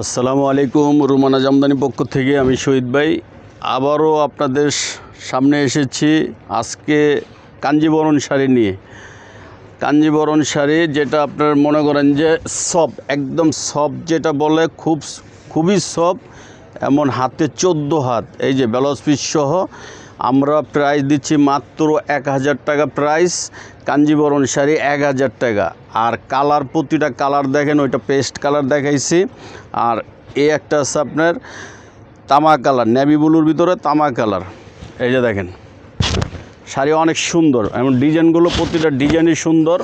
আসসালামু আলাইকুম। রুমানা জামদানি পক্ষ থেকে আমি শহীদ ভাই আবারও আপনাদের সামনে এসেছি আজকে কাঞ্জিবরণ শাড়ি নিয়ে। কাঞ্জিবরণ শাড়ি যেটা আপনার মনে করেন যে সফট, একদম সফট, যেটা বলে খুবই সফট, এমন হাতে 14 হাত। এই যে ব্লাউজ পিস সহ আমরা প্রাইস দিচ্ছি মাত্র 1000 টাকা প্রাইস। কাঞ্জিবরণ শাড়ি 1000 টাকা। আর কালার, প্রতিটা কালার দেখেন, ওইটা পেস্ট কালার দেখাইছি। আর এই একটা আছে আপনার তামা কালার, নেভি ব্লুর ভিতরে তামা কালার। এই যে দেখেন শাড়ি অনেক সুন্দর, এমন ডিজাইনগুলো প্রতিটা ডিজাইনই সুন্দর।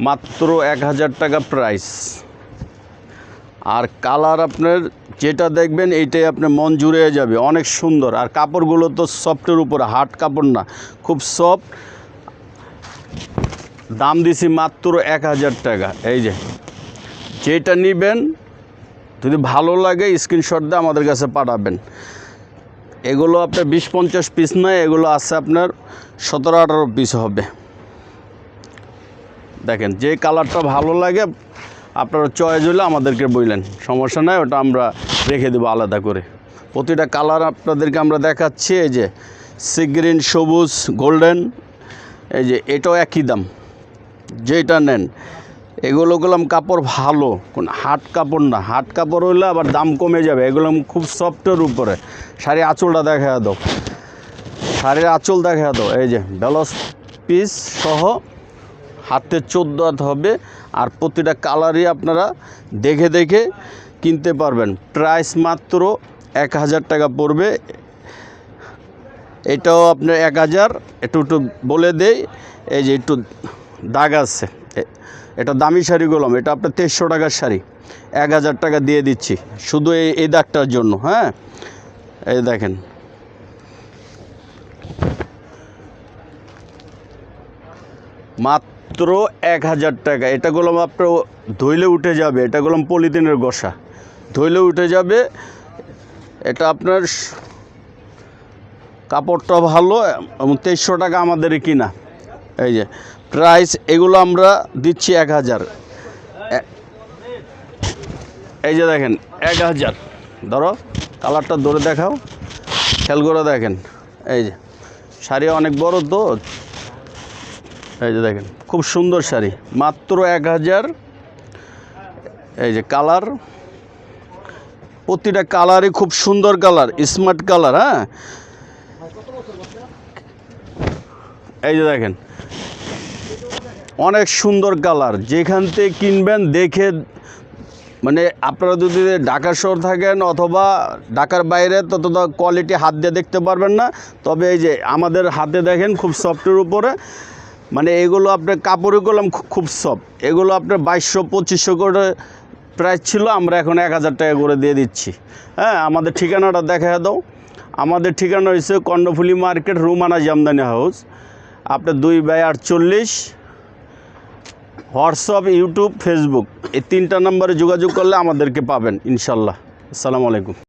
মাত্র 1000 টাকা প্রাইস। আর কালার আপনার যেটা দেখবেন এইটাই আপনার মন জুড়ে যাবে, অনেক সুন্দর। আর কাপড়গুলো তো সফটের উপরে, হার্ড কাপড় না, খুব সফট। দাম দিছি মাত্র 1000 টাকা। এই যে যেটা নেবেন যদি ভালো লাগে স্ক্রিনশট দিয়ে আমাদের কাছে পাঠাবেন। এগুলো আপনার 20-50 পিস নয়, এগুলো আছে আপনার 17-18 পিস হবে। দেখেন যে কালারটা ভালো লাগে আপনার চয়েস হলে আমাদেরকে বললেন, সমস্যা নাই, ওটা আমরা রেখে দেবো আলাদা করে। প্রতিটা কালার আপনাদেরকে আমরা দেখাচ্ছি। এই যে সি গ্রিন, সবুজ, গোল্ডেন। এই যে এটাও একই দাম, যেটা নেন। এগুলো গেলাম কাপড় ভালো, কোন হাট কাপড় না। হাট কাপড় হইলে আবার দাম কমে যাবে। এগুলো খুব সফটের উপরে। শাড়ির আঁচলটা দেখা দাও, শাড়ির আঁচল দেখা দাও। এই যে ব্লাউজ পিস সহ হাতে 14 হাত হবে। আর প্রতিটা কালারই আপনারা দেখে দেখে কিনতে পারবেন। প্রাইস মাত্র 1000 টাকা পড়বে। এটাও আপনার 1000। একটু বলে দেই, এই যে একটু দাগ আছে, এটা দামি শাড়িগুলো, এটা আপনার 2300 টাকার শাড়ি 1000 টাকা দিয়ে দিচ্ছি শুধু এই দাগটার জন্য। হ্যাঁ, এই দেখেন মাত্র 1000 টাকা। এটাগুলো আপনার ধুইলে উঠে যাবে, এটাগুলো পলিথিনের গোসা, ধুইলে উঠে যাবে। এটা আপনার কাপড়টা ভালো এবং 2300 টাকা আমাদের কিনা। এই যে প্রাইস, এগুলো আমরা দিচ্ছি 1000। এই যে দেখেন 1000। ধরো কালারটা ধরে দেখাও, খেয়াল করে দেখেন। এই যে শাড়ি অনেক বড় তো, এই যে দেখেন খুব সুন্দর শাড়ি, মাত্র 1000। এই যে কালার, প্রতিটা কালারই খুব সুন্দর কালার, স্মার্ট কালার। হ্যাঁ, এই যে দেখেন অনেক সুন্দর কালার। যেখান থেকে কিনবেন দেখে, মানে আপনারা যদি ঢাকা শহর থাকেন অথবা ঢাকার বাইরে, ততটা কোয়ালিটি হাত দিয়ে দেখতে পারবেন না। তবে এই যে আমাদের হাতে দেখেন খুব সফটের উপরে, মানে এগুলো আপনার কাপড়ে করলাম খুব সফট। এগুলো আপনার 2200-2500 করে প্রাইস ছিল, আমরা এখন 1000 টাকা করে দিয়ে দিচ্ছি। হ্যাঁ, আমাদের ঠিকানাটা দেখা দাও। আমাদের ঠিকানা হয়েছে কর্ণফুলী মার্কেট, রুমানা জামদানি হাউস। আপনার 2/48। হোয়াটসঅ্যাপ, ইউটিউব, ফেসবুক, এই 3টা নম্বরে যোগাযোগ করলে আমাদেরকে পাবেন ইনশাল্লাহ। আসসালামু আলাইকুম।